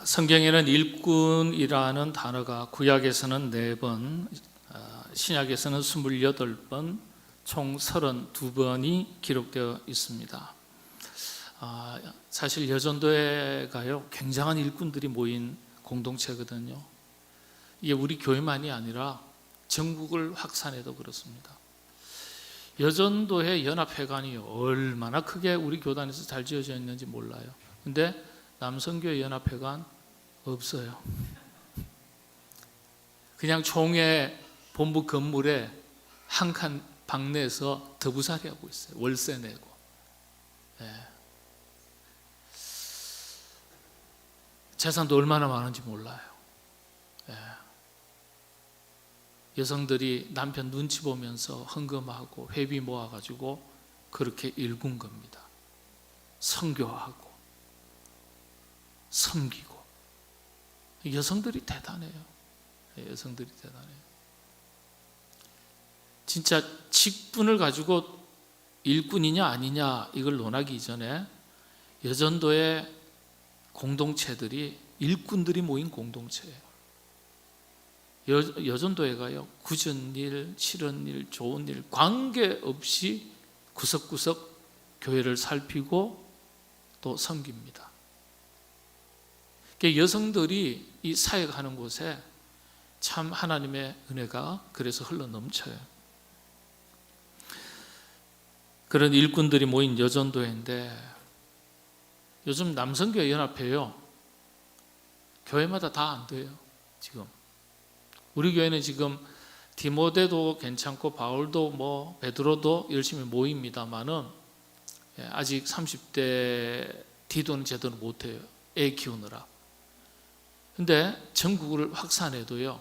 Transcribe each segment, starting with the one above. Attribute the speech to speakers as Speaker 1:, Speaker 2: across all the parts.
Speaker 1: 성경에는 일꾼이라는 단어가 구약에서는 4번, 신약에서는 28번, 총 32번이 기록되어 있습니다. 사실 여전도회가요, 굉장한 일꾼들이 모인 공동체거든요. 이게 우리 교회만이 아니라 전국을 확산해도 그렇습니다. 여전도회 연합회관이 얼마나 크게 우리 교단에서 잘 지어져 있는지 몰라요. 근데 남성교회 연합회관 없어요. 그냥 총회 본부 건물에 한 칸 방내에서 더부살이 하고 있어요. 월세 내고. 재산도 얼마나 많은지 몰라요. 여성들이 남편 눈치 보면서 헌금하고 회비 모아가지고 그렇게 일군 겁니다. 선교하고 섬기고. 여성들이 대단해요. 여성들이 대단해요. 진짜 직분을 가지고 일꾼이냐 아니냐 이걸 논하기 이전에 여전도의 공동체들이 일꾼들이 모인 공동체예요. 여전도회가요, 굳은 일, 싫은 일, 좋은 일 관계없이 구석구석 교회를 살피고 또 섬깁니다. 여성들이 이 사역하는 곳에 참 하나님의 은혜가 그래서 흘러 넘쳐요. 그런 일꾼들이 모인 여전도회인데 요즘 남성교회 연합회요, 교회마다 다 안 돼요. 지금 우리 교회는 지금 디모데도 괜찮고 바울도 베드로도 열심히 모입니다만은 아직 30대 디도는 제대로 못해요. 애 키우느라. 근데 전국을 확산해도요,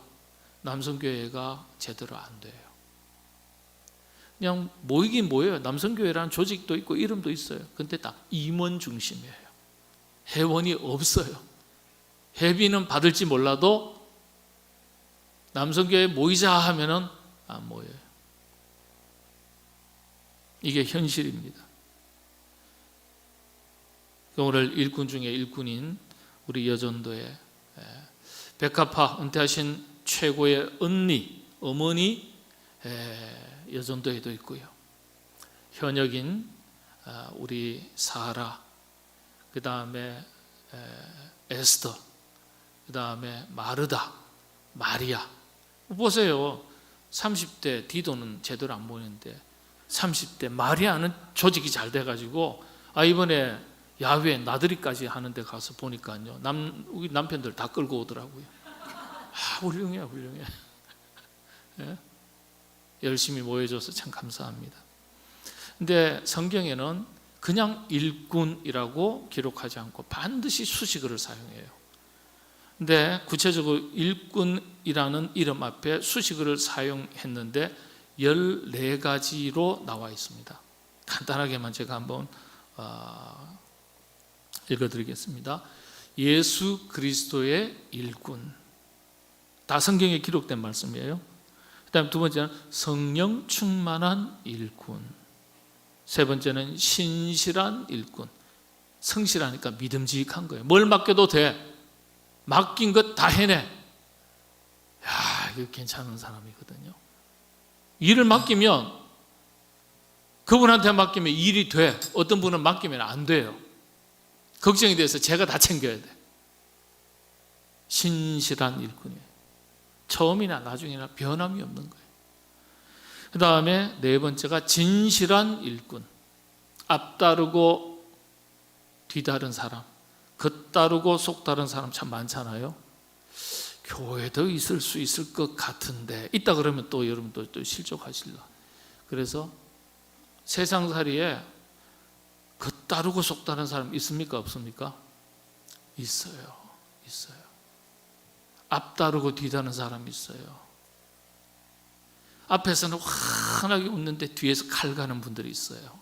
Speaker 1: 남성교회가 제대로 안 돼요. 그냥 모이긴 모여요. 남성교회라는 조직도 있고 이름도 있어요. 근데 다 임원 중심이에요. 회원이 없어요. 회비는 받을지 몰라도 남성교회 모이자 하면은 안 모여요. 이게 현실입니다. 오늘 일꾼 중에 일꾼인 우리 여전도의 백합화 은퇴하신 최고의 언니, 어머니 여전도에도 있고요. 현역인 우리 사라, 그 다음에 에스더, 그 다음에 마르다, 마리아. 보세요. 30대 디도는 제대로 안 보이는데 30대 마리아는 조직이 잘 돼가지고 이번에 야외 나들이까지 하는데 가서 보니까요, 우리 남편들 다 끌고 오더라고요. 훌륭해, 훌륭해. 예? 열심히 모여줘서 참 감사합니다. 근데 성경에는 그냥 일꾼이라고 기록하지 않고 반드시 수식어를 사용해요. 근데 구체적으로 일꾼이라는 이름 앞에 수식어를 사용했는데 14가지로 나와 있습니다. 간단하게만 제가 한번 읽어드리겠습니다. 예수 그리스도의 일꾼, 다 성경에 기록된 말씀이에요. 그 다음 두 번째는 성령 충만한 일꾼, 세 번째는 신실한 일꾼. 성실하니까 믿음직한 거예요. 뭘 맡겨도 돼. 맡긴 것 다 해내. 이거 괜찮은 사람이거든요. 일을 맡기면, 그분한테 맡기면 일이 돼. 어떤 분은 맡기면 안 돼요. 걱정이 돼서 제가 다 챙겨야 돼. 신실한 일꾼이에요. 처음이나 나중이나 변함이 없는 거예요. 그 다음에 네 번째가 진실한 일꾼. 앞다르고 뒤다른 사람, 겉다르고 속다른 사람 참 많잖아요. 교회도 있을 수 있을 것 같은데, 있다 그러면 또 여러분 또 실족하실라. 그래서 세상살이에 겉다르고 속다른 사람 있습니까, 없습니까? 있어요. 있어요. 앞다르고 뒤다른 사람이 있어요. 앞에서는 환하게 웃는데 뒤에서 칼 가는 분들이 있어요.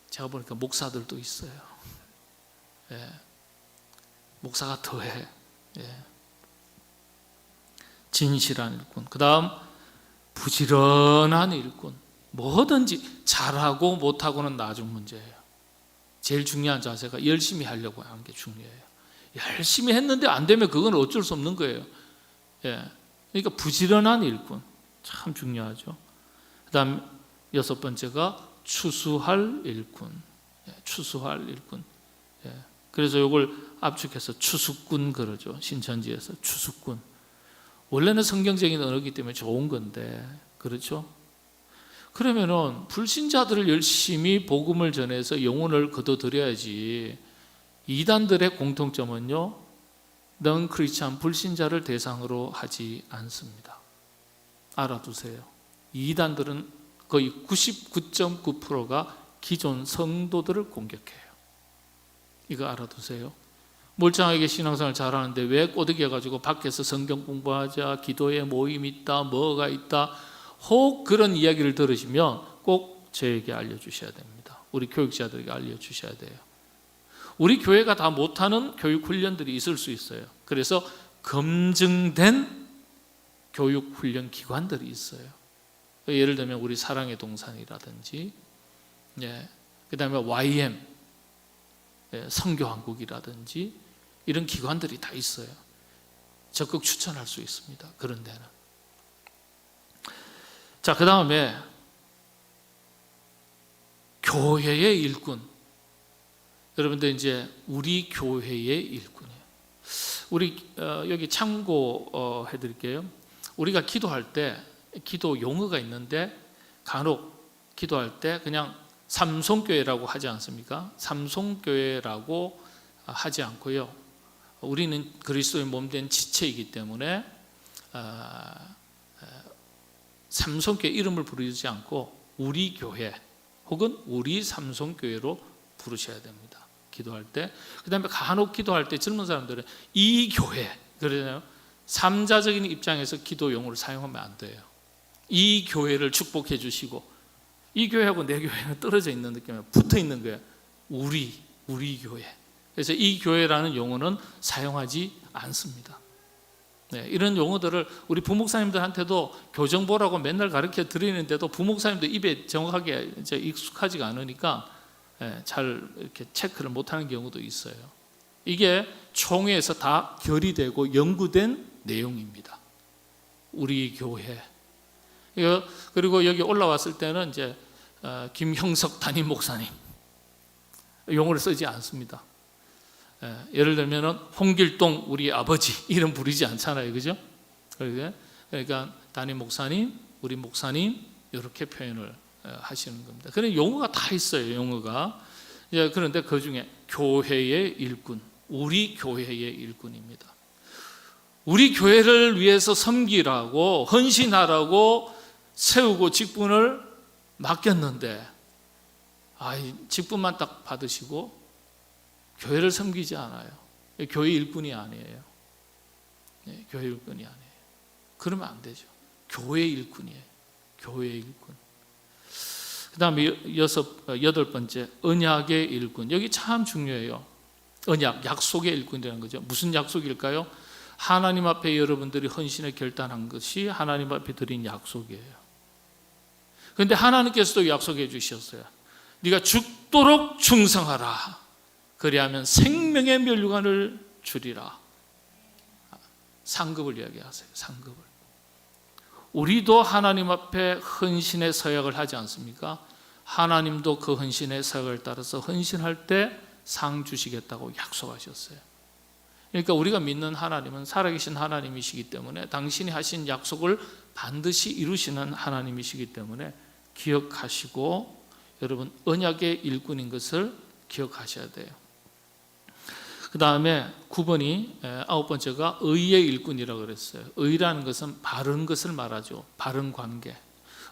Speaker 1: 제가 보니까 목사들도 있어요. 목사가 더해. 진실한 일꾼. 그 다음 부지런한 일꾼. 뭐든지 잘하고 못하고는 나중 문제예요. 제일 중요한 자세가 열심히 하려고 하는 게 중요해요. 열심히 했는데 안 되면 그건 어쩔 수 없는 거예요. 그러니까 부지런한 일꾼 참 중요하죠. 그다음 6번째가 추수할 일꾼. 추수할 일꾼. 그래서 이걸 압축해서 추수꾼 그러죠. 신천지에서 추수꾼. 원래는 성경적인 언어이기 때문에 좋은 건데, 그렇죠? 그러면은 불신자들을 열심히 복음을 전해서 영혼을 거둬들여야지. 이단들의 공통점은요, 넌 크리스찬 불신자를 대상으로 하지 않습니다. 알아두세요. 이단들은 거의 99.9%가 기존 성도들을 공격해요. 이거 알아두세요. 멀쩡하게 신앙생활 잘하는데 왜 꼬드겨가지고 밖에서 성경 공부하자, 기도에 모임 있다, 뭐가 있다, 혹 그런 이야기를 들으시면 꼭 저에게 알려주셔야 됩니다. 우리 교육자들에게 알려주셔야 돼요. 우리 교회가 다 못하는 교육 훈련들이 있을 수 있어요. 그래서 검증된 교육 훈련 기관들이 있어요. 예를 들면 우리 사랑의 동산이라든지, 그 다음에 YM 선교한국이라든지 이런 기관들이 다 있어요. 적극 추천할 수 있습니다. 그런 데는. 자, 그 다음에 교회의 일꾼. 여러분들 이제 우리 교회의 일꾼이에요. 우리 여기 참고 해드릴게요. 우리가 기도할 때 기도 용어가 있는데 간혹 기도할 때 그냥 삼손교회라고 하지 않습니까? 삼손교회라고 하지 않고요. 우리는 그리스도의 몸된 지체이기 때문에 삼손교회 이름을 부르지 않고 우리 교회 혹은 우리 삼손교회로 부르셔야 됩니다. 기도할 때. 그 다음에 간혹 기도할 때 젊은 사람들은 이 교회, 그러잖아요. 삼자적인 입장에서 기도 용어를 사용하면 안 돼요. 이 교회를 축복해 주시고, 이 교회하고 내 교회는 떨어져 있는 느낌이에요. 붙어 있는 거예요. 우리 교회. 그래서 이 교회라는 용어는 사용하지 않습니다. 이런 용어들을 우리 부목사님들한테도 교정보라고 맨날 가르쳐 드리는데도 부목사님도 입에 정확하게 이제 익숙하지가 않으니까 잘 이렇게 체크를 못하는 경우도 있어요. 이게 총회에서 다 결의되고 연구된 내용입니다. 우리 교회. 그리고 여기 올라왔을 때는 이제 김형석 담임 목사님 용어를 쓰지 않습니다. 예를 들면 홍길동 우리 아버지 이름 부르지 않잖아요, 그죠? 그러니까 담임 목사님, 우리 목사님 이렇게 표현을 하시는 겁니다. 그런 용어가 다 있어요, 용어가. 그런데 그 중에 교회의 일꾼, 우리 교회의 일꾼입니다. 우리 교회를 위해서 섬기라고 헌신하라고 세우고 직분을 맡겼는데 직분만 딱 받으시고 교회를 섬기지 않아요. 교회 일꾼이 아니에요. 교회 일꾼이 아니에요. 그러면 안 되죠. 교회 일꾼이에요. 교회 일꾼. 그 다음에 8번째 언약의 일꾼. 여기 참 중요해요. 언약, 약속의 일꾼이라는 거죠. 무슨 약속일까요? 하나님 앞에 여러분들이 헌신을 결단한 것이 하나님 앞에 드린 약속이에요. 그런데 하나님께서도 약속해 주셨어요. 네가 죽도록 충성하라. 그리하면 생명의 멸류관을 주리라. 상급을 이야기하세요. 상급을. 우리도 하나님 앞에 헌신의 서약을 하지 않습니까? 하나님도 그 헌신의 서약을 따라서 헌신할 때 상 주시겠다고 약속하셨어요. 그러니까 우리가 믿는 하나님은 살아계신 하나님이시기 때문에 당신이 하신 약속을 반드시 이루시는 하나님이시기 때문에 기억하시고 여러분 언약의 일꾼인 것을 기억하셔야 돼요. 그 다음에 9번이 9번째가 의의 일꾼이라고 그랬어요. 의라는 것은 바른 것을 말하죠. 바른 관계.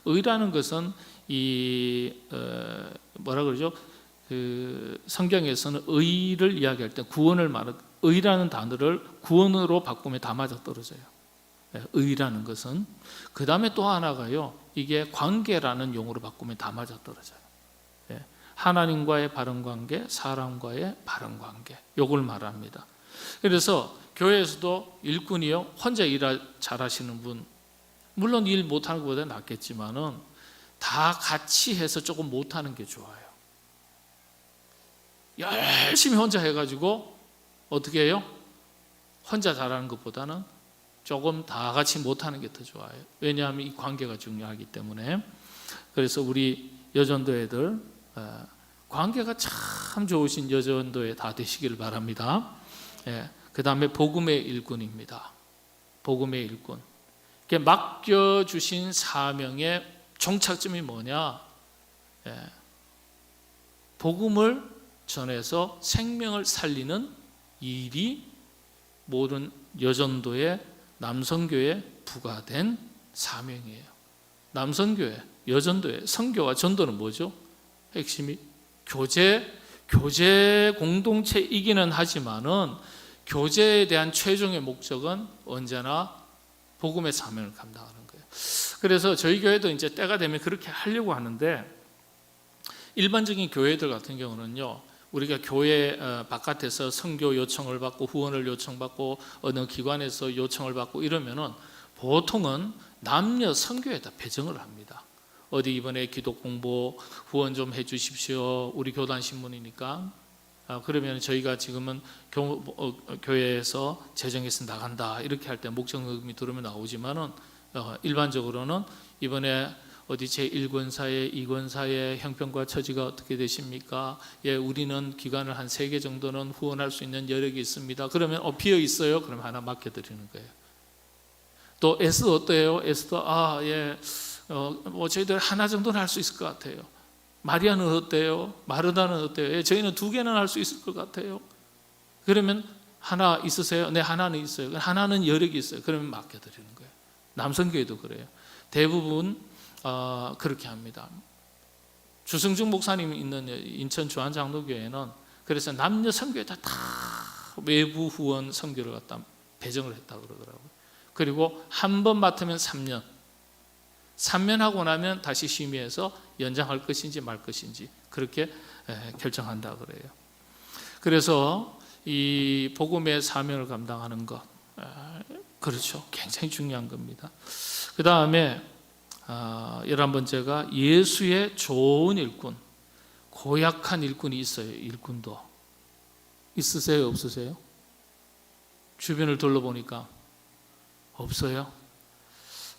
Speaker 1: 의라는 것은 뭐라 그러죠? 그 성경에서는 의를 이야기할 때 구원을 말하 의라는 단어를 구원으로 바꾸면 다 맞아떨어져요. 의라는 것은. 그 다음에 또 하나가요. 이게 관계라는 용어로 바꾸면 다 맞아떨어져요. 하나님과의 바른 관계, 사람과의 바른 관계, 이걸 말합니다. 그래서 교회에서도 일꾼이요, 혼자 일 잘하시는 분, 물론 일 못하는 것보다 낫겠지만은 다 같이 해서 조금 못하는 게 좋아요. 열심히 혼자 해가지고 어떻게 해요? 혼자 잘하는 것보다는 조금 다 같이 못하는 게 더 좋아요. 왜냐하면 이 관계가 중요하기 때문에. 그래서 우리 여전도 애들 관계가 참 좋으신 여전도에 다 되시기를 바랍니다. 그 다음에 복음의 일꾼입니다. 복음의 일꾼. 맡겨주신 사명의 종착점이 뭐냐? 복음을 전해서 생명을 살리는 일이 모든 여전도의 남성교회 부과된 사명이에요. 남성교회, 여전도회, 선교와 전도는 뭐죠? 핵심이 교제 공동체이기는 하지만은 교제에 대한 최종의 목적은 언제나 복음의 사명을 감당하는 거예요. 그래서 저희 교회도 이제 때가 되면 그렇게 하려고 하는데, 일반적인 교회들 같은 경우는요, 우리가 교회 바깥에서 선교 요청을 받고 후원을 요청받고 어느 기관에서 요청을 받고 이러면은 보통은 남녀 선교에다 배정을 합니다. 어디 이번에 기독 공부 후원 좀 해주십시오. 우리 교단 신문이니까. 그러면 저희가 지금은 교회에서 재정해서 나간다 이렇게 할 때 목적금이 들어오면 나오지만은 일반적으로는 이번에 어디 제1권사회, 2권사회 형편과 처지가 어떻게 되십니까? 우리는 기관을 한 3개 정도는 후원할 수 있는 여력이 있습니다. 그러면 비어 있어요? 그럼 하나 맡겨드리는 거예요. 또 S 어때요? S도 뭐 저희들 하나 정도는 할 수 있을 것 같아요. 마리아는 어때요? 마르다는 어때요? 저희는 2개는 할 수 있을 것 같아요. 그러면 하나 있으세요? 네, 하나는 있어요. 하나는 여력이 있어요. 그러면 맡겨드리는 거예요. 남성교회도 그래요. 대부분 그렇게 합니다. 주승중 목사님이 있는 인천 주한장로교회는 그래서 남녀 선교에다 다 외부 후원 선교를 갖다 배정을 했다고 그러더라고요. 그리고 한 번 맡으면 3년 하고 나면 다시 심의해서 연장할 것인지 말 것인지 그렇게 결정한다 그래요. 그래서 이 복음의 사명을 감당하는 것, 그렇죠, 굉장히 중요한 겁니다. 그 다음에 11번째가 예수의 좋은 일꾼, 고약한 일꾼이 있어요. 일꾼도 있으세요? 없으세요? 주변을 둘러보니까 없어요?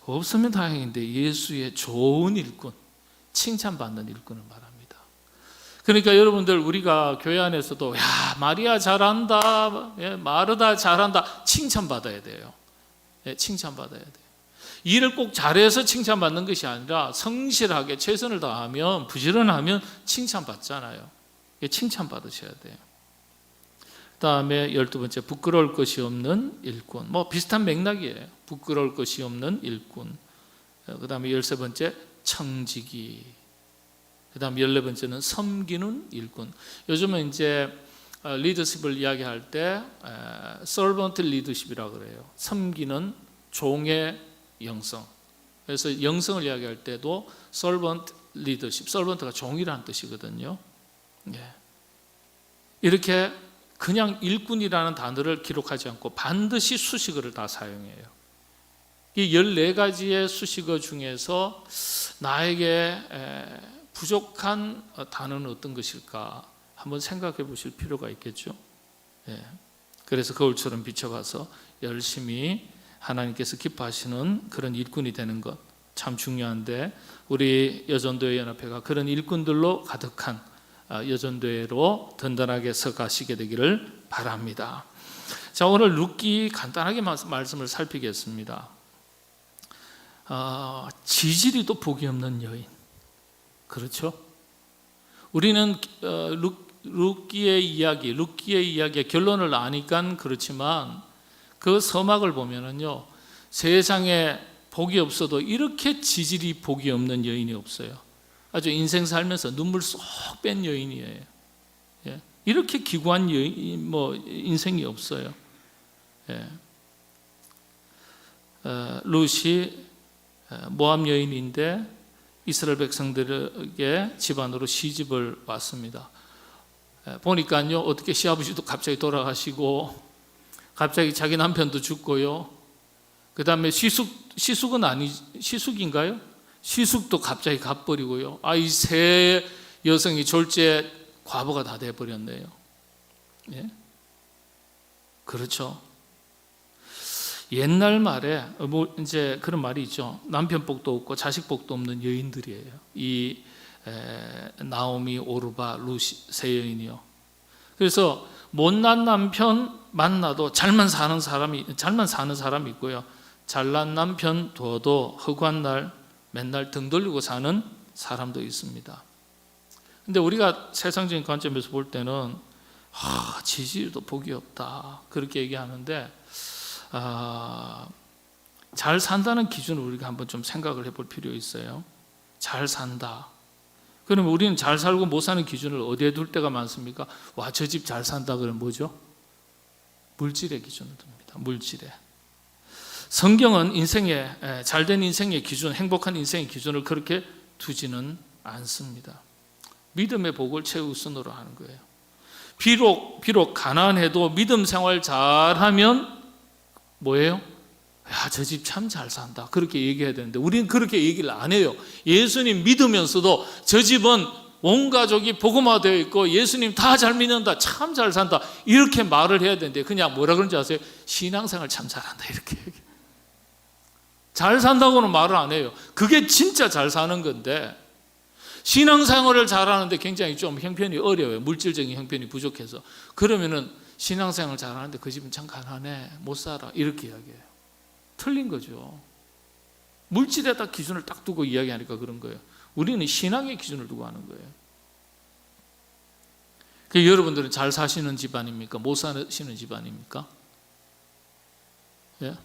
Speaker 1: 없으면 다행인데 예수의 좋은 일꾼, 칭찬받는 일꾼을 말합니다. 그러니까 여러분들, 우리가 교회 안에서도 마리아 잘한다, 마르다 잘한다, 칭찬받아야 돼요. 칭찬받아야 돼요. 일을 꼭 잘해서 칭찬받는 것이 아니라 성실하게 최선을 다하면, 부지런하면 칭찬받잖아요. 칭찬받으셔야 돼요. 그 다음에 12번째, 부끄러울 것이 없는 일꾼. 뭐 비슷한 맥락이에요. 부끄러울 것이 없는 일꾼. 그 다음에 13번째, 청지기. 그 다음에 14번째는 섬기는 일꾼. 요즘은 이제 리더십을 이야기할 때 servant leadership이라고 그래요. 섬기는 종의 영성. 그래서 영성을 이야기할 때도 servant leadership, servant가 종이라는 뜻이거든요. 이렇게 그냥 일꾼이라는 단어를 기록하지 않고 반드시 수식어를 다 사용해요. 이 14가지의 수식어 중에서 나에게 부족한 단어는 어떤 것일까 한번 생각해 보실 필요가 있겠죠. 그래서 거울처럼 비춰가서 열심히 하나님께서 기뻐하시는 그런 일꾼이 되는 것 참 중요한데, 우리 여전도회 연합회가 그런 일꾼들로 가득한 여전도회로 든든하게 서가시게 되기를 바랍니다. 자, 오늘 룻기 간단하게 말씀을 살피겠습니다. 지지리도 복이 없는 여인, 그렇죠? 우리는 룻기의 이야기의 결론을 아니까 그렇지만 그 서막을 보면은요, 세상에 복이 없어도 이렇게 지질이 복이 없는 여인이 없어요. 아주 인생 살면서 눈물 쏙 뺀 여인이에요. 이렇게 기구한 여인, 인생이 없어요. 룻이 모압 여인인데 이스라엘 백성들에게 집안으로 시집을 왔습니다. 보니까요, 어떻게 시아버지도 갑자기 돌아가시고 갑자기 자기 남편도 죽고요. 그 다음에 시숙은 시숙인가요? 시숙도 갑자기 가버리고요. 이 세 여성이 졸제 과부가 다 돼버렸네요. 그렇죠. 옛날 말에 뭐 이제 그런 말이 있죠. 남편 복도 없고 자식 복도 없는 여인들이에요. 이 나오미, 오르바, 루시 세 여인이요. 그래서 못난 남편 만나도 잘만 사는 사람이 있고요. 잘난 남편 둬도 허구한 날 맨날 등 돌리고 사는 사람도 있습니다. 근데 우리가 세상적인 관점에서 볼 때는 지지율도 복이 없다 그렇게 얘기하는데, 잘 산다는 기준을 우리가 한번 좀 생각을 해볼 필요 있어요. 잘 산다. 그러면 우리는 잘 살고 못 사는 기준을 어디에 둘 때가 많습니까? 와, 저 집 잘 산다 그러면 뭐죠? 물질의 기준을 둡니다. 물질에. 성경은 잘된 인생의 기준, 행복한 인생의 기준을 그렇게 두지는 않습니다. 믿음의 복을 최우선으로 하는 거예요. 비록 가난해도 믿음 생활 잘하면 뭐예요? 야, 저 집 참 잘 산다 그렇게 얘기해야 되는데 우리는 그렇게 얘기를 안 해요. 예수님 믿으면서도 저 집은 온 가족이 복음화되어 있고 예수님 다 잘 믿는다, 참 잘 산다 이렇게 말을 해야 되는데 그냥 뭐라 그런지 아세요? 신앙생활 참 잘한다 이렇게 얘기해요. 잘 산다고는 말을 안 해요. 그게 진짜 잘 사는 건데, 신앙생활을 잘하는데 굉장히 좀 형편이 어려워요. 물질적인 형편이 부족해서. 그러면은 신앙생활 잘하는데 그 집은 참 가난해, 못 살아 이렇게 이야기해요. 틀린 거죠. 물질에다 기준을 딱 두고 이야기하니까 그런 거예요. 우리는 신앙의 기준을 두고 하는 거예요. 여러분들은 잘 사시는 집안입니까? 못 사시는 집안입니까? 예?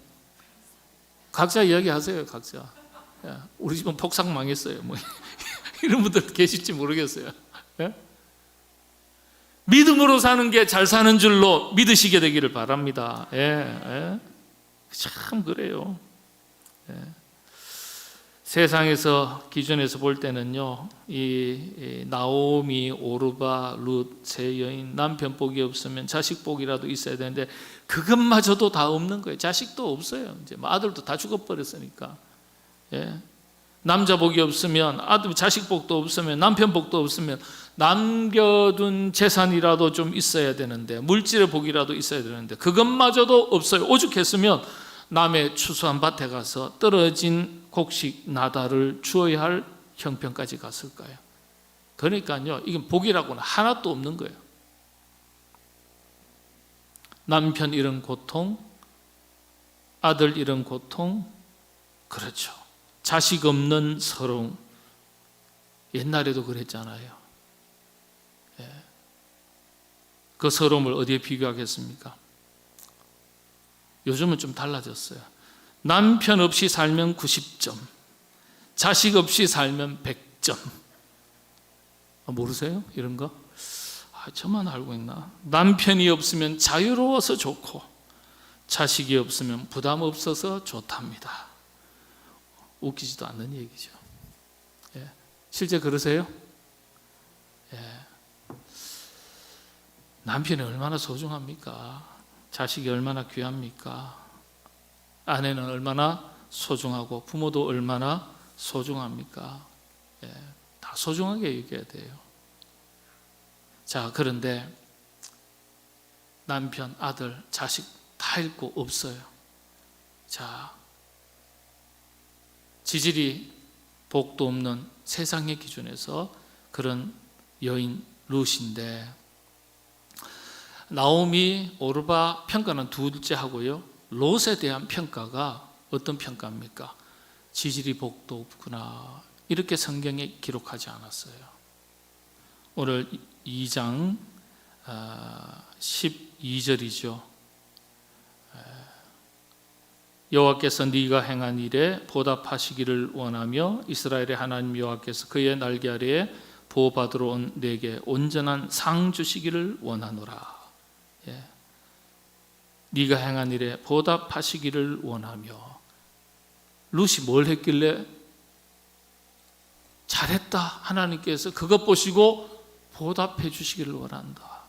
Speaker 1: 각자 이야기하세요. 각자. 야, 우리 집은 폭삭 망했어요. 뭐 이런 분들 계실지 모르겠어요. 예? 믿음으로 사는 게 잘 사는 줄로 믿으시게 되기를 바랍니다. 예. 참 그래요. 예. 세상에서 기준에서 볼 때는요, 이 나오미, 오르바, 룻 세 여인, 남편 복이 없으면 자식 복이라도 있어야 되는데 그것마저도 다 없는 거예요. 자식도 없어요. 이제 아들도 다 죽어버렸으니까. 예. 남자 복이 없으면 아들, 자식 복도 없으면 남편 복도 없으면 남겨둔 재산이라도 좀 있어야 되는데, 물질의 복이라도 있어야 되는데 그것마저도 없어요. 오죽했으면 남의 추수한 밭에 가서 떨어진 곡식 나달을 주어야 할 형편까지 갔을까요? 그러니까요, 이건 복이라고는 하나도 없는 거예요. 남편 잃은 고통, 아들 잃은 고통, 그렇죠. 자식 없는 서러움. 옛날에도 그랬잖아요. 예. 그 서러움을 어디에 비교하겠습니까? 요즘은 좀 달라졌어요. 남편 없이 살면 90점, 자식 없이 살면 100점. 모르세요? 이런 거? 저만 알고 있나? 남편이 없으면 자유로워서 좋고 자식이 없으면 부담 없어서 좋답니다. 웃기지도 않는 얘기죠. 예. 실제 그러세요? 예. 남편이 얼마나 소중합니까? 자식이 얼마나 귀합니까? 아내는 얼마나 소중하고 부모도 얼마나 소중합니까? 예. 다 소중하게 얘기해야 돼요. 자, 그런데 남편, 아들, 자식 다 잃고 없어요. 자, 지질이 복도 없는 세상의 기준에서 그런 여인 룻인데, 나오미, 오르바 평가는 둘째 하고요, 롯에 대한 평가가 어떤 평가입니까? 지질이 복도 없구나, 이렇게 성경에 기록하지 않았어요. 오늘 2장 12절이죠. 여호와께서 네가 행한 일에 보답하시기를 원하며 이스라엘의 하나님 여호와께서 그의 날개 아래에 보호받으러 온 내게 온전한 상 주시기를 원하노라. 예. 네가 행한 일에 보답하시기를 원하며. 룻이 뭘 했길래 잘했다, 하나님께서 그것 보시고 보답해 주시기를 원한다.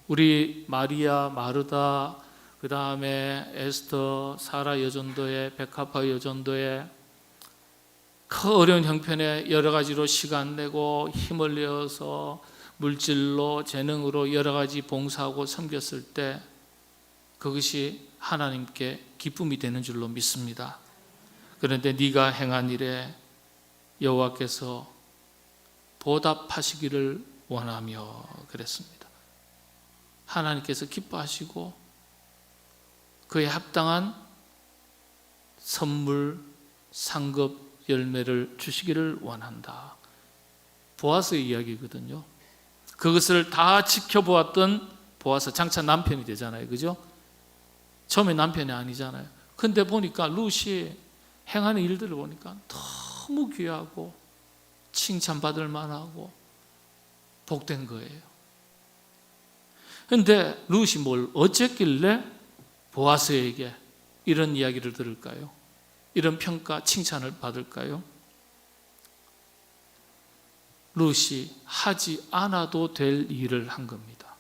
Speaker 1: 우리 마리아, 마르다, 그 다음에 에스더, 사라 여전도에, 백합화 여전도에 그 어려운 형편에 여러 가지로 시간 내고 힘을 내어서 물질로, 재능으로 여러 가지 봉사하고 섬겼을 때 그것이 하나님께 기쁨이 되는 줄로 믿습니다. 그런데 네가 행한 일에 여호와께서 보답하시기를 원하며 그랬습니다. 하나님께서 기뻐하시고 그에 합당한 선물, 상급, 열매를 주시기를 원한다. 보아스의 이야기거든요. 그것을 다 지켜보았던 보아스, 장차 남편이 되잖아요. 그죠? 처음에 남편이 아니잖아요. 근데 보니까 룻이 행하는 일들을 보니까 너무 귀하고 칭찬받을 만하고 복된 거예요. 근데 룻이 뭘 어쨌길래 보아스에게 이런 이야기를 들을까요? 이런 평가, 칭찬을 받을까요? 룻이 하지 않아도 될 일을 한 겁니다.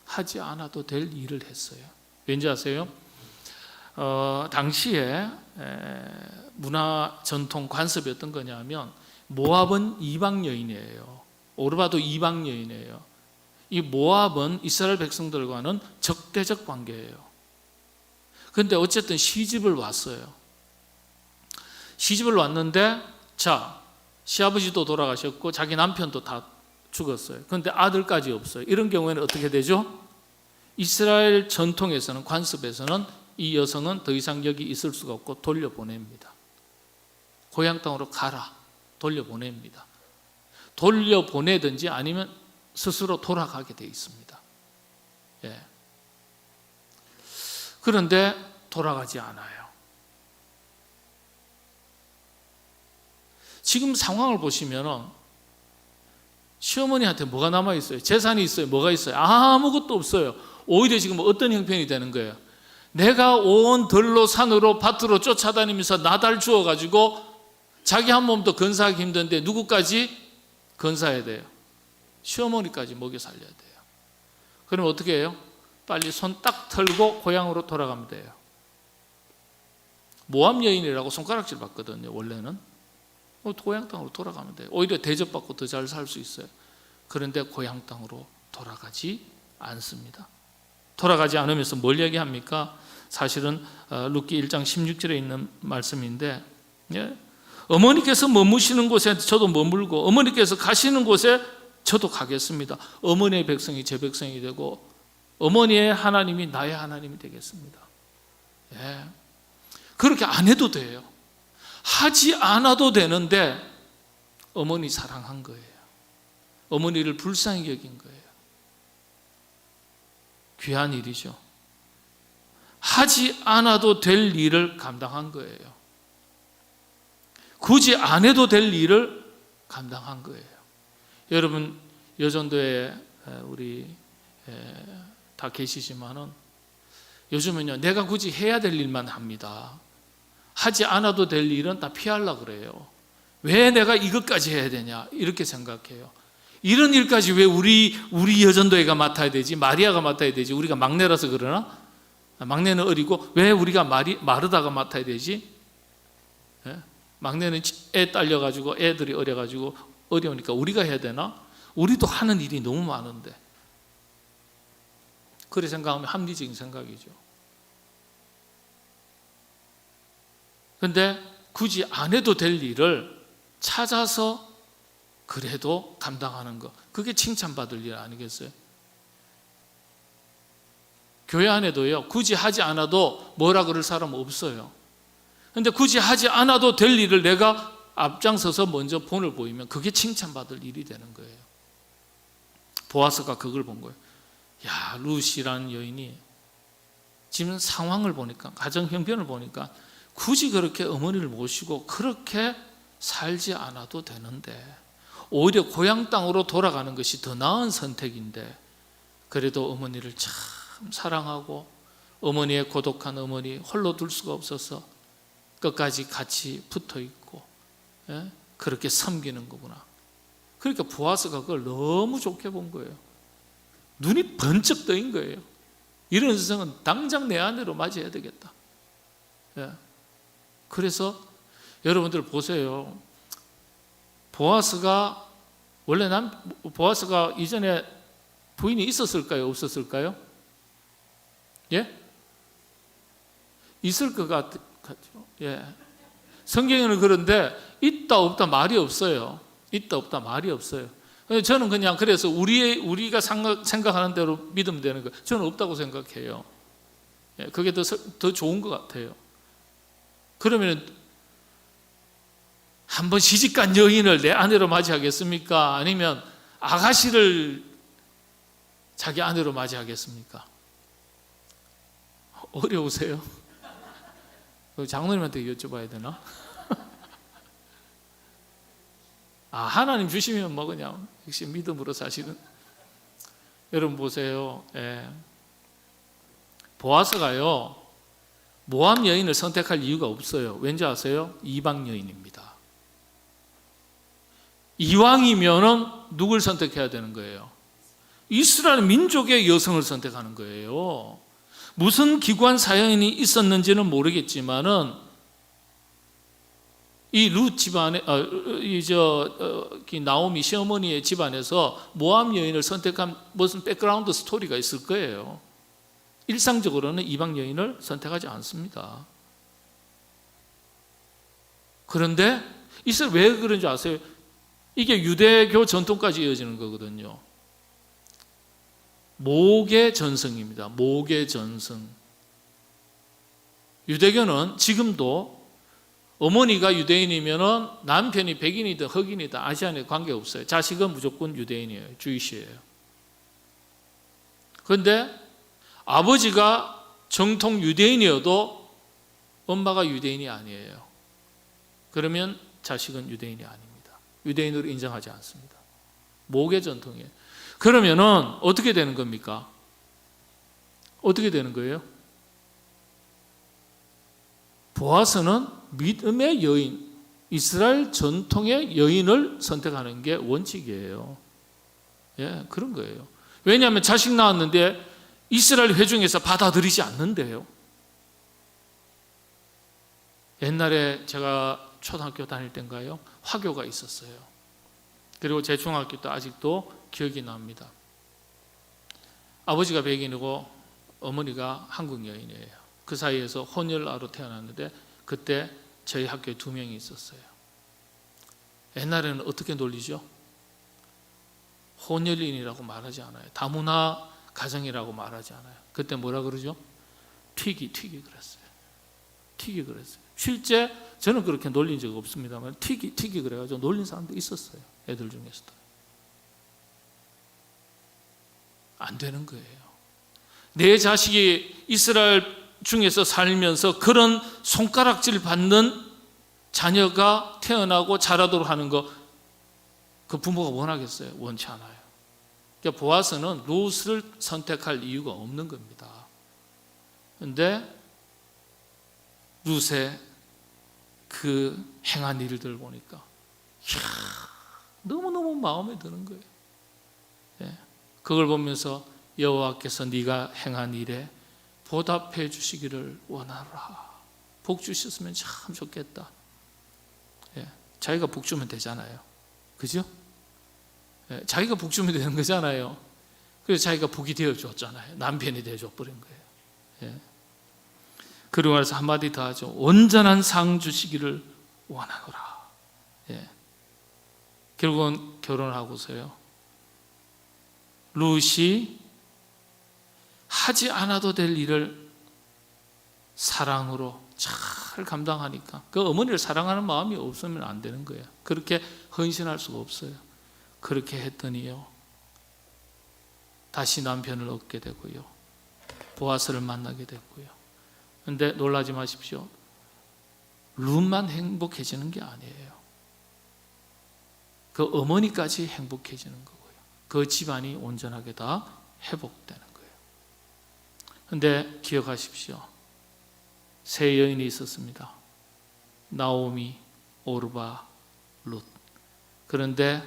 Speaker 1: 하지 않아도 될 일을 했어요. 왠지 아세요? 당시에 문화 전통 관습이 어떤 거냐면 모압은 이방 여인이에요. 오르바도 이방 여인이에요. 이 모압은 이스라엘 백성들과는 적대적 관계예요. 그런데 어쨌든 시집을 왔어요. 시집을 왔는데 자, 시아버지도 돌아가셨고 자기 남편도 다 죽었어요. 그런데 아들까지 없어요. 이런 경우에는 어떻게 되죠? 이스라엘 전통에서는, 관습에서는 이 여성은 더 이상 여기 있을 수가 없고 돌려보냅니다. 고향 땅으로 가라. 돌려보냅니다. 돌려보내든지 아니면 스스로 돌아가게 돼 있습니다. 예. 그런데 돌아가지 않아요. 지금 상황을 보시면 시어머니한테 뭐가 남아있어요? 재산이 있어요? 뭐가 있어요? 아무것도 없어요. 오히려 지금 어떤 형편이 되는 거예요? 내가 온 들로 산으로 밭으로 쫓아다니면서 나달 주워가지고 자기 한 몸도 건사하기 힘든데 누구까지 건사해야 돼요? 시어머니까지 먹여 살려야 돼요. 그럼 어떻게 해요? 빨리 손 딱 털고 고향으로 돌아가면 돼요. 모압 여인이라고 손가락질 받거든요. 원래는 고향 땅으로 돌아가면 돼요. 오히려 대접받고 더 잘 살 수 있어요. 그런데 고향 땅으로 돌아가지 않습니다. 돌아가지 않으면서 뭘 얘기합니까? 사실은 룻기 1장 16절에 있는 말씀인데, 예? 어머니께서 머무시는 곳에 저도 머물고 어머니께서 가시는 곳에 저도 가겠습니다. 어머니의 백성이 제 백성이 되고 어머니의 하나님이 나의 하나님이 되겠습니다. 예. 그렇게 안 해도 돼요. 하지 않아도 되는데 어머니 사랑한 거예요. 어머니를 불쌍히 여긴 거예요. 귀한 일이죠. 하지 않아도 될 일을 감당한 거예요. 굳이 안 해도 될 일을 감당한 거예요. 여러분 여전도에 우리 다 계시지만은 요즘은요 내가 굳이 해야 될 일만 합니다. 하지 않아도 될 일은 다 피하려고 그래요. 왜 내가 이것까지 해야 되냐 이렇게 생각해요. 이런 일까지 왜 우리 여전도회가 맡아야 되지? 마리아가 맡아야 되지? 우리가 막내라서 그러나? 막내는 어리고 왜 우리가 마르다가 맡아야 되지? 예? 막내는 애 딸려가지고 애들이 어려가지고 어려우니까 우리가 해야 되나? 우리도 하는 일이 너무 많은데. 그렇게 생각하면 합리적인 생각이죠. 그런데 굳이 안 해도 될 일을 찾아서 그래도 감당하는 것, 그게 칭찬받을 일 아니겠어요? 교회 안에도요 굳이 하지 않아도 뭐라 그럴 사람 없어요. 그런데 굳이 하지 않아도 될 일을 내가 앞장서서 먼저 본을 보이면 그게 칭찬받을 일이 되는 거예요. 보아스가 그걸 본 거예요. 야, 룻이라는 여인이 지금 상황을 보니까, 가정 형편을 보니까 굳이 그렇게 어머니를 모시고 그렇게 살지 않아도 되는데 오히려 고향 땅으로 돌아가는 것이 더 나은 선택인데 그래도 어머니를 참 사랑하고 어머니의 고독한 어머니 홀로 둘 수가 없어서 끝까지 같이 붙어 있고, 예? 그렇게 섬기는 거구나. 그러니까 보아스가 그걸 너무 좋게 본 거예요. 눈이 번쩍 뜨인 거예요. 이런 여성은 당장 내 아내로 맞이해야 되겠다. 예. 그래서 여러분들 보세요. 보아스가 보아스가 이전에 부인이 있었을까요? 없었을까요? 예? 있을 것 같죠. 예. 성경에는 그런데 있다 없다 말이 없어요. 있다 없다 말이 없어요. 저는 그냥 그래서 우리가 생각하는 대로 믿으면 되는 거예요. 저는 없다고 생각해요. 예, 그게 더 좋은 것 같아요. 그러면 한번 시집간 여인을 내 아내로 맞이하겠습니까? 아니면 아가씨를 자기 아내로 맞이하겠습니까? 어려우세요? 장로님한테 여쭤봐야 되나? 하나님 주시면 뭐 그냥 역시 믿음으로 사실은. 여러분 보세요. 예. 보아스가요 모압 여인을 선택할 이유가 없어요. 왠지 아세요? 이방 여인입니다. 이왕이면은 누굴 선택해야 되는 거예요? 이스라엘 민족의 여성을 선택하는 거예요. 무슨 기관 사연이 있었는지는 모르겠지만은 이 룻 집안에 나오미 시어머니의 집안에서 모압 여인을 선택한 무슨 백그라운드 스토리가 있을 거예요. 일상적으로는 이방 여인을 선택하지 않습니다. 그런데 이스라엘 왜 그런지 아세요? 이게 유대교 전통까지 이어지는 거거든요. 목의 전승입니다. 목의 전승. 유대교는 지금도 어머니가 유대인이면 남편이 백인이든 흑인이든 아시안에 관계없어요. 자식은 무조건 유대인이에요. 주이시예요. 그런데 아버지가 정통 유대인이어도 엄마가 유대인이 아니에요. 그러면 자식은 유대인이 아닙니다. 유대인으로 인정하지 않습니다. 목의 전통이에요. 그러면은 어떻게 되는 겁니까? 어떻게 되는 거예요? 보아스는 믿음의 여인, 이스라엘 전통의 여인을 선택하는 게 원칙이에요. 예, 그런 거예요. 왜냐하면 자식 낳았는데 이스라엘 회중에서 받아들이지 않는데요. 옛날에 제가 초등학교 다닐 때인가요? 화교가 있었어요. 그리고 제 중학교 때 아직도 기억이 납니다. 아버지가 백인이고 어머니가 한국 여인이에요. 그 사이에서 혼혈아로 태어났는데 그때 저희 학교에 2명이 있었어요. 옛날에는 어떻게 놀리죠? 혼혈인이라고 말하지 않아요. 다문화 가정이라고 말하지 않아요. 그때 뭐라 그러죠? 튀기 그랬어요. 튀기 그랬어요. 실제 저는 그렇게 놀린 적 없습니다만 튀기 그래가지고 놀린 사람도 있었어요. 애들 중에서도. 안 되는 거예요. 내 자식이 이스라엘 중에서 살면서 그런 손가락질 받는 자녀가 태어나고 자라도록 하는 거, 그 부모가 원하겠어요? 원치 않아요. 그러니까 보아스는 룻을 선택할 이유가 없는 겁니다. 그런데 룻의 그 행한 일들 보니까 너무너무 마음에 드는 거예요. 예. 그걸 보면서 여호와께서 네가 행한 일에 보답해 주시기를 원하노라. 복 주셨으면 참 좋겠다. 예. 자기가 복 주면 되잖아요. 그죠? 예. 자기가 복 주면 되는 거잖아요. 그래서 자기가 복이 되어줬잖아요. 남편이 되어줘버린 거예요. 예. 그리고 나서 한마디 더 하죠. 온전한 상 주시기를 원하노라. 예. 결국은 결혼하고서요, 룻이 하지 않아도 될 일을 사랑으로 잘 감당하니까, 그 어머니를 사랑하는 마음이 없으면 안 되는 거예요. 그렇게 헌신할 수가 없어요. 그렇게 했더니요, 다시 남편을 얻게 되고요, 보아스를 만나게 됐고요. 그런데 놀라지 마십시오. 룻만 행복해지는 게 아니에요. 그 어머니까지 행복해지는 거고요. 그 집안이 온전하게 다 회복되는 거예요. 그런데 기억하십시오. 세 여인이 있었습니다. 나오미, 오르바, 룻. 그런데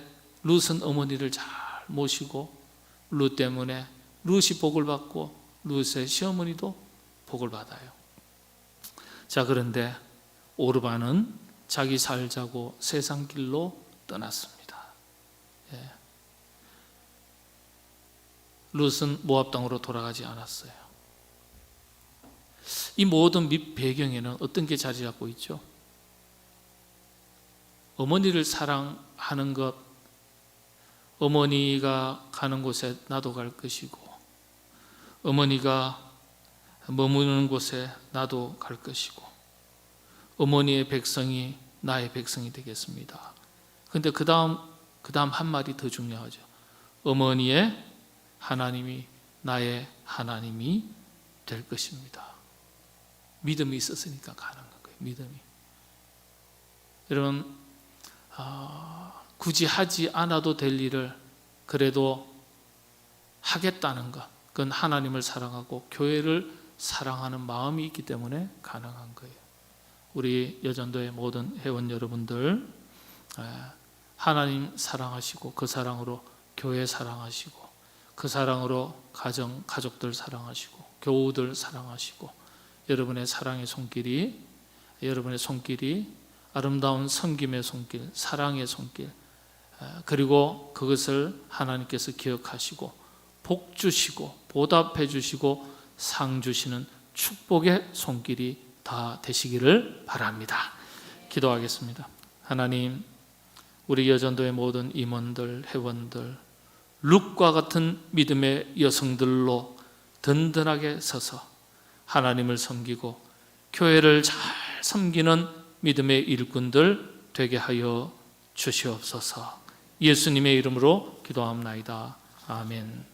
Speaker 1: 룻은 어머니를 잘 모시고 룻 때문에 룻이 복을 받고 룻의 시어머니도 복을 받아요. 자, 그런데 오르바는 자기 살자고 세상 길로 떠났습니다. 예. 룻은 모압 땅으로 돌아가지 않았어요. 이 모든 배경에는 어떤 게 자리 잡고 있죠? 어머니를 사랑하는 것, 어머니가 가는 곳에 나도 갈 것이고, 어머니가 머무는 곳에 나도 갈 것이고, 어머니의 백성이 나의 백성이 되겠습니다. 그런데 그 다음 한 말이 더 중요하죠. 어머니의 하나님이 나의 하나님이 될 것입니다. 믿음이 있었으니까 가능한 거예요. 믿음이. 여러분, 굳이 하지 않아도 될 일을 그래도 하겠다는 것, 그건 하나님을 사랑하고 교회를 사랑하는 마음이 있기 때문에 가능한 거예요. 우리 여전도의 모든 회원 여러분들, 하나님 사랑하시고 그 사랑으로 교회 사랑하시고 그 사랑으로 가족들 사랑하시고 교우들 사랑하시고 여러분의 사랑의 손길이, 여러분의 손길이 아름다운 섬김의 손길, 사랑의 손길, 그리고 그것을 하나님께서 기억하시고 복 주시고 보답해 주시고 상 주시는 축복의 손길이 다 되시기를 바랍니다. 기도하겠습니다. 하나님, 우리 여전도의 모든 임원들, 회원들, 룻과 같은 믿음의 여성들로 든든하게 서서 하나님을 섬기고 교회를 잘 섬기는 믿음의 일꾼들 되게 하여 주시옵소서. 예수님의 이름으로 기도합나이다. 아멘.